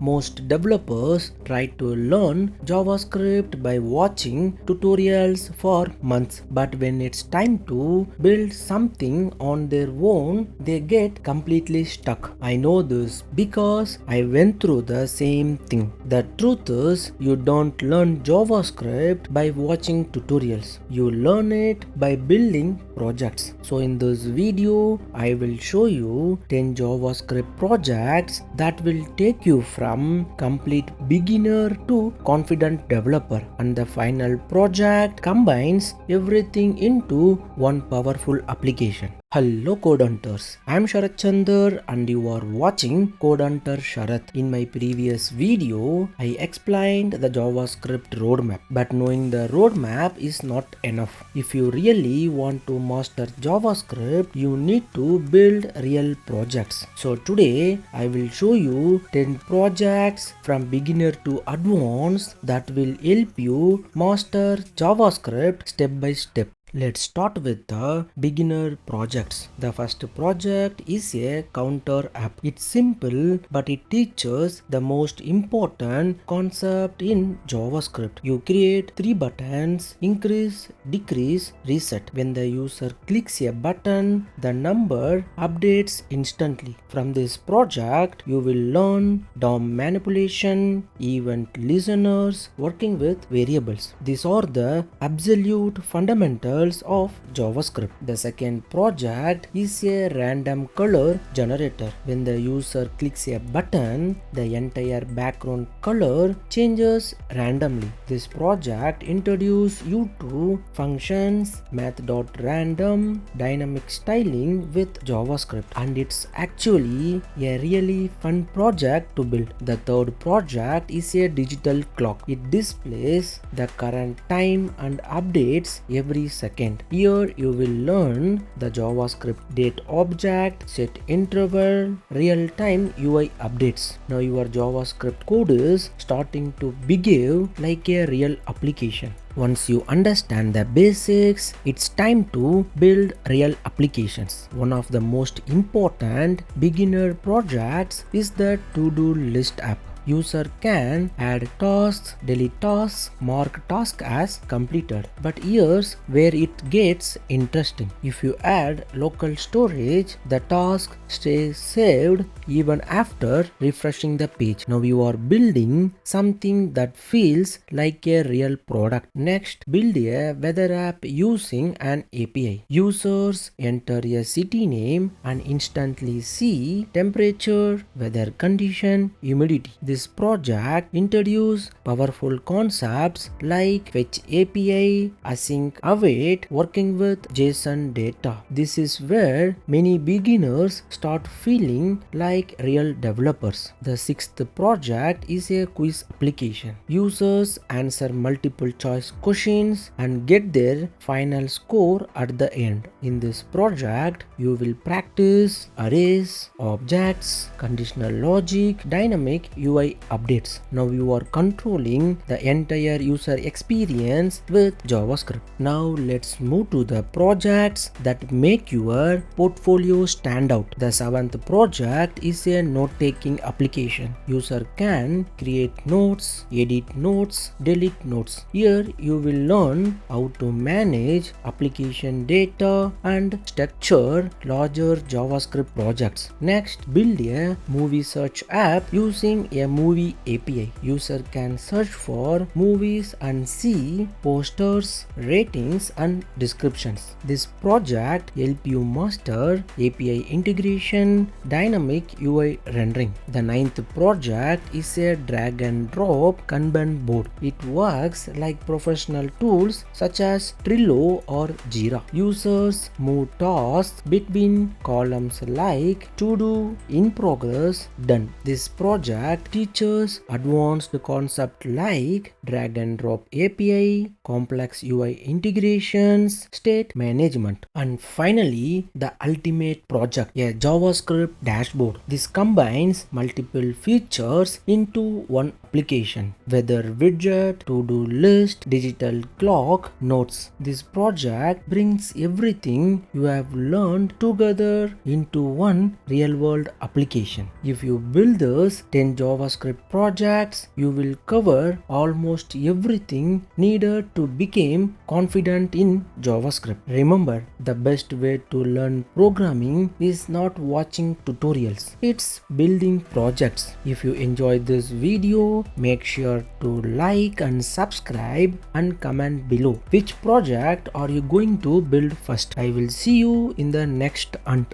Most developers try to learn JavaScript by watching tutorials for months, but when it's time to build something on their own, they get completely stuck. I know this because I went through the same thing. The truth is, you don't learn JavaScript by watching tutorials. You learn it by building projects. So in this video, I will show you 10 JavaScript projects that will take you from complete beginner to confident developer, and the final project combines everything into one powerful application. Hello Code Hunters, I am Sharath Chandar and you are watching Code Hunter Sharath. In my previous video, I explained the JavaScript roadmap, but knowing the roadmap is not enough. If you really want to master JavaScript, you need to build real projects. So today, I will show you 10 projects from beginner to advanced that will help you master JavaScript step by step. Let's start with the beginner projects. The first project is a counter app. It's simple, but it teaches the most important concept in JavaScript. You create 3 buttons: increase, decrease, reset. When the user clicks a button, the number updates instantly. From this project, you will learn DOM manipulation, event listeners, working with variables. These are the absolute fundamentals of JavaScript. The second project is a random color generator. When the user clicks a button, the entire background color changes randomly. This project introduces you to functions, math.random, dynamic styling with JavaScript, and it's actually a really fun project to build. The third project is a digital clock. It displays the current time and updates every second. Here you will learn the JavaScript date object, set interval, real-time UI updates. Now your JavaScript code is starting to behave like a real application. Once you understand the basics, it's time to build real applications. One of the most important beginner projects is the to-do list app. User can add tasks, delete tasks, mark task as completed. But here's where it gets interesting. If you add local storage, the task stays saved even after refreshing the page. Now you are building something that feels like a real product. Next, build a weather app using an API. Users enter a city name and instantly see temperature, weather condition, humidity. This project introduces powerful concepts like fetch API, async await, working with JSON data. This is where many beginners start feeling like real developers. The sixth project is a quiz application. Users answer multiple choice questions and get their final score at the end. In this project, you will practice arrays, objects, conditional logic, dynamic UI updates. Now you are controlling the entire user experience with JavaScript. Now let's move to the projects that make your portfolio stand out. The seventh project is a note-taking application. User can create notes, edit notes, delete notes. Here you will learn how to manage application data and structure larger JavaScript projects. Next, build a movie search app using a movie API. User can search for movies and see posters, ratings and descriptions. This project help you master API integration, dynamic UI rendering. The ninth project is a drag and drop Kanban board. It works like professional tools such as Trello or Jira. Users move tasks between columns like to do, in progress, done. This project teaches advanced concepts like drag and drop API, complex UI integrations, state management, and finally the ultimate project, a JavaScript dashboard. This combines multiple features into one application, whether widget, to-do list, digital clock, notes. This project brings everything you have learned together into one real-world application. If you build this 10 JavaScript projects, you will cover almost everything needed to become confident in JavaScript. Remember, the best way to learn programming is not watching tutorials, it's building projects. If you enjoyed this video, make sure to like and subscribe and comment below which project are you going to build first. I will see you in the next hunt.